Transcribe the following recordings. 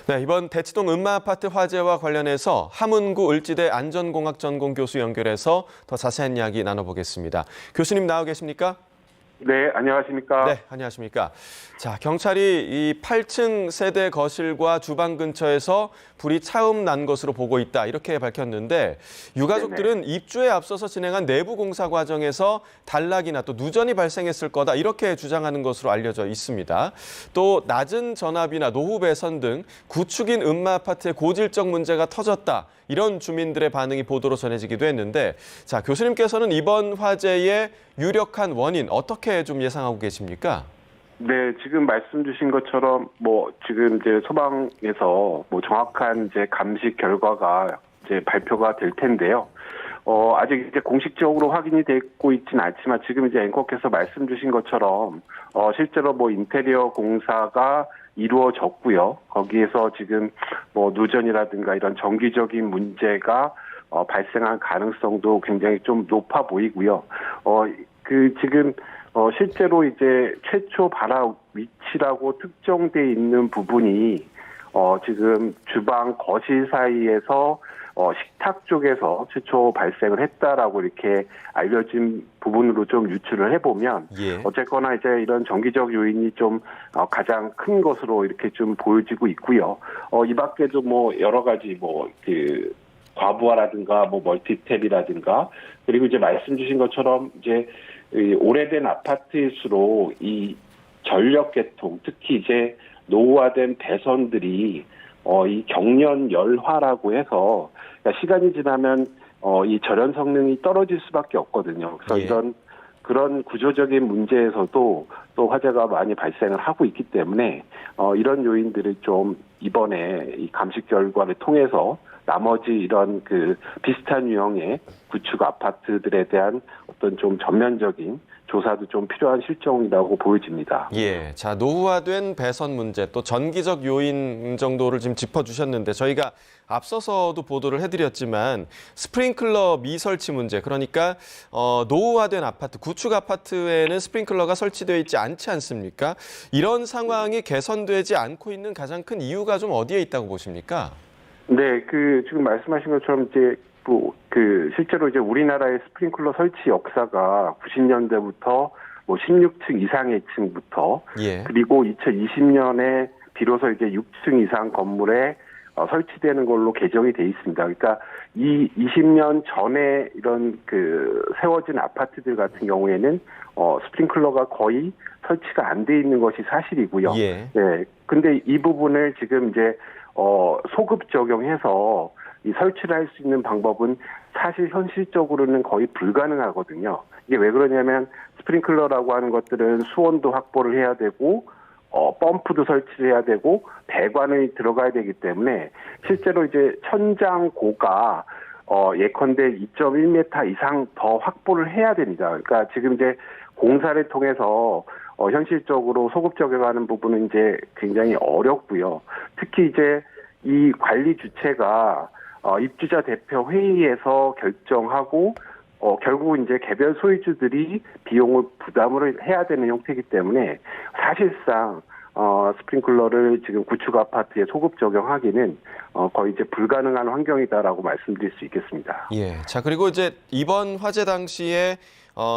네, 이번 대치동 음마아파트 화재와 관련해서 함은구 을지대 안전공학전공 교수 연결해서 더 자세한 이야기 나눠보겠습니다. 교수님 나와 계십니까? 네, 안녕하십니까? 네, 안녕하십니까? 자, 경찰이 이 8층 세대 거실과 주방 근처에서 불이 처음 난 것으로 보고 있다, 이렇게 밝혔는데 유가족들은 입주에 앞서서 진행한 내부 공사 과정에서 단락이나 또 누전이 발생했을 거다, 이렇게 주장하는 것으로 알려져 있습니다. 또 낮은 전압이나 노후 배선 등 구축인 음마아파트의 고질적 문제가 터졌다, 이런 주민들의 반응이 보도로 전해지기도 했는데, 자, 교수님께서는 이번 화재의 유력한 원인 어떻게 좀 예상하고 계십니까? 네, 지금 말씀 주신 것처럼 지금 이제 소방에서 정확한 이제 감식 결과가 이제 발표가 될 텐데요. 아직 이제 공식적으로 확인이 되고 있지는 않지만 지금 이제 앵커께서 말씀 주신 것처럼 실제로 인테리어 공사가 이루어졌고요. 거기에서 지금 누전이라든가 이런 정기적인 문제가 발생할 가능성도 굉장히 좀 높아 보이고요. 지금 실제로 이제 최초 발화 위치라고 특정돼 있는 부분이 지금 주방 거실 사이에서 식탁 쪽에서 최초 발생을 했다라고 이렇게 알려진 부분으로 좀 유추를 해보면, 어쨌거나 이제 이런 정기적 요인이 좀 가장 큰 것으로 이렇게 좀 보여지고 있고요. 이 밖에도 여러 가지 과부하라든가 멀티탭이라든가, 그리고 이제 말씀 주신 것처럼 이제 오래된 아파트일수록 이 전력 계통, 특히 이제 노후화된 배선들이 이 경련 열화라고 해서, 그러니까 시간이 지나면 이 절연 성능이 떨어질 수밖에 없거든요. 그래서 이런 그런 구조적인 문제에서도 또 화재가 많이 발생을 하고 있기 때문에 이런 요인들을 좀 이번에 이 감식 결과를 통해서 나머지 이런 비슷한 유형의 구축 아파트들에 대한 어떤 좀 전면적인 조사도 좀 필요한 실정이라고 보여집니다. 예, 자, 노후화된 배선 문제, 또 전기적 요인 정도를 지금 짚어주셨는데, 저희가 앞서서도 보도를 해드렸지만 스프링클러 미설치 문제, 그러니까 노후화된 아파트, 구축 아파트에는 스프링클러가 설치되어 있지 않지 않습니까? 이런 상황이 개선되지 않고 있는 가장 큰 이유가 좀 어디에 있다고 보십니까? 네, 지금 말씀하신 것처럼 이제 실제로 이제 우리나라의 스프링클러 설치 역사가 90년대부터 16층 이상의 층부터 그리고 2020년에 비로소 이제 6층 이상 건물에 설치되는 걸로 개정이 돼 있습니다. 그러니까 이 20년 전에 이런 세워진 아파트들 같은 경우에는 스프링클러가 거의 설치가 안 돼 있는 것이 사실이고요. 네. 근데 이 부분을 지금 이제 소급 적용해서 이 설치를 할 수 있는 방법은 사실 현실적으로는 거의 불가능하거든요. 이게 왜 그러냐면 스프링클러라고 하는 것들은 수온도 확보를 해야 되고 펌프도 설치를 해야 되고 배관이 들어가야 되기 때문에 실제로 이제 천장 고가 예컨대 2.1m 이상 더 확보를 해야 됩니다. 그러니까 지금 이제 공사를 통해서 현실적으로 소급 적용하는 부분은 이제 굉장히 어렵고요. 특히 이제 이 관리 주체가 입주자 대표 회의에서 결정하고 결국 이제 개별 소유주들이 비용을 부담을 해야 되는 형태이기 때문에 사실상 스프링클러를 지금 구축 아파트에 소급 적용하기는 거의 이제 불가능한 환경이다라고 말씀드릴 수 있겠습니다. 예. 자, 그리고 이제 이번 화재 당시에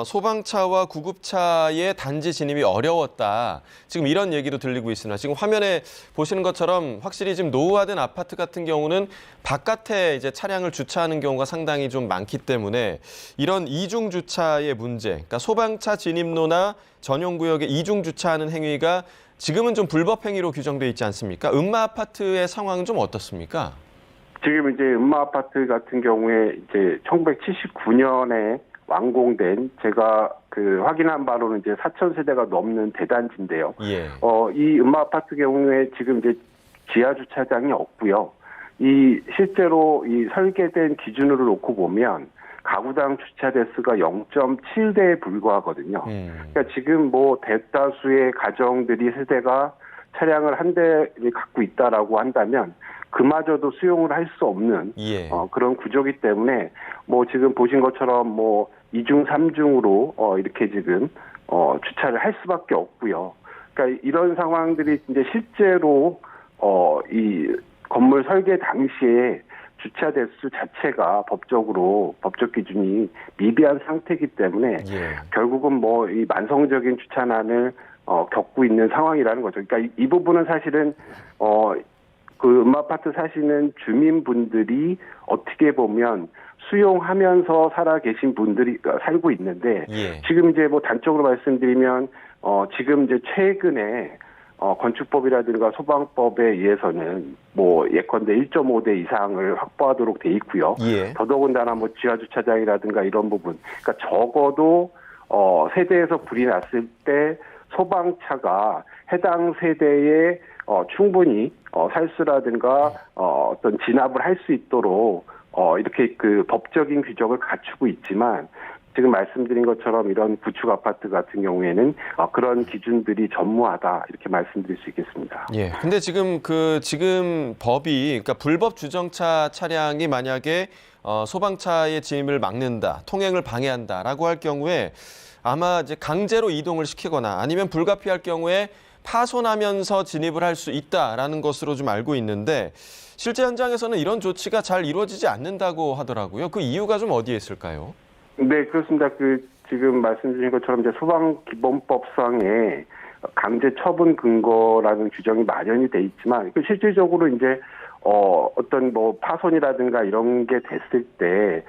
소방차와 구급차의 단지 진입이 어려웠다, 지금 이런 얘기도 들리고 있으나, 지금 화면에 보시는 것처럼 확실히 지금 노후화된 아파트 같은 경우는 바깥에 이제 차량을 주차하는 경우가 상당히 좀 많기 때문에 이런 이중 주차의 문제, 그러니까 소방차 진입로나 전용 구역에 이중 주차하는 행위가 지금은 좀 불법 행위로 규정돼 있지 않습니까? 음마 아파트의 상황은 좀 어떻습니까? 지금 이제 음마 아파트 같은 경우에 이제 1979년에 완공된, 제가 확인한 바로는 이제 4,000세대가 넘는 대단지인데요. 이 음마 아파트 경우에 지금 이제 지하 주차장이 없고요. 실제로 이 설계된 기준으로 놓고 보면 가구당 주차 대수가 0.7대에 불과하거든요. 그러니까 지금 대다수의 가정들이 세대가 차량을 한 대를 갖고 있다라고 한다면 그마저도 수용을 할 수 없는 그런 구조이기 때문에 지금 보신 것처럼 2중, 3중으로 이렇게 지금 주차를 할 수밖에 없고요. 그러니까 이런 상황들이 이제 실제로 이 건물 설계 당시에 주차 대수 자체가 법적 기준이 미비한 상태이기 때문에 결국은 뭐 이 만성적인 주차난을 겪고 있는 상황이라는 거죠. 그러니까 이 부분은 사실은 그 음아파트 사시는 주민분들이 어떻게 보면 수용하면서 살아 계신 분들이 살고 있는데 지금 이제 뭐 단적으로 말씀드리면 지금 이제 최근에 건축법이라든가 소방법에 의해서는 뭐 예컨대 1.5대 이상을 확보하도록 돼 있고요. 더더군다나 뭐 지하 주차장이라든가 이런 부분. 그러니까 적어도 세대에서 불이 났을 때 소방차가 해당 세대에 충분히 살수라든가 어떤 진압을 할 수 있도록 이렇게 그 법적인 규정을 갖추고 있지만 지금 말씀드린 것처럼 이런 구축 아파트 같은 경우에는 그런 기준들이 전무하다 이렇게 말씀드릴 수 있겠습니다. 근데 지금 법이 그러니까 불법 주정차 차량이 만약에 소방차의 진입을 막는다, 통행을 방해한다라고 할 경우에 아마 이제 강제로 이동을 시키거나 아니면 불가피할 경우에 파손하면서 진입을 할 수 있다라는 것으로 좀 알고 있는데 실제 현장에서는 이런 조치가 잘 이루어지지 않는다고 하더라고요. 그 이유가 좀 어디에 있을까요? 네, 그렇습니다. 지금 말씀 주신 것처럼 이제 소방기본법상에 강제 처분 근거라는 규정이 마련이 돼 있지만 실질적으로 이제 어떤 뭐 파손이라든가 이런 게 됐을 때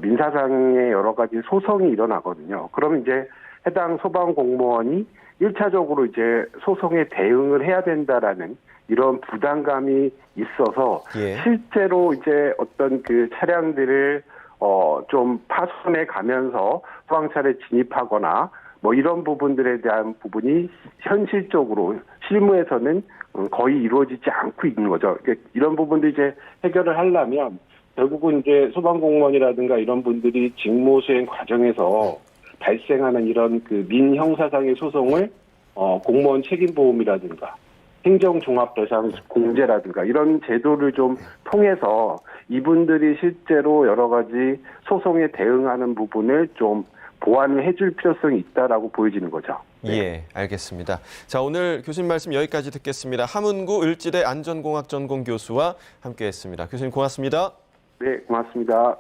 민사상의 여러 가지 소송이 일어나거든요. 그러면 이제 해당 소방 공무원이 1차적으로 이제 소송에 대응을 해야 된다라는 이런 부담감이 있어서 실제로 이제 어떤 그 차량들을 좀 파손해 가면서 소방차를 진입하거나 뭐 이런 부분들에 대한 부분이 현실적으로 실무에서는 거의 이루어지지 않고 있는 거죠. 그러니까 이런 부분도 이제 해결을 하려면 결국은 이제 소방공무원이라든가 이런 분들이 직무 수행 과정에서 발생하는 이런 그 민형사상의 소송을 공무원 책임보험이라든가 행정종합배상 공제라든가 이런 제도를 좀 통해서 이분들이 실제로 여러 가지 소송에 대응하는 부분을 좀 보완을 해줄 필요성이 있다라고 보여지는 거죠. 알겠습니다. 자, 오늘 교수님 말씀 여기까지 듣겠습니다. 함은구 을지대 안전공학 전공 교수와 함께했습니다. 교수님 고맙습니다. 네, 고맙습니다.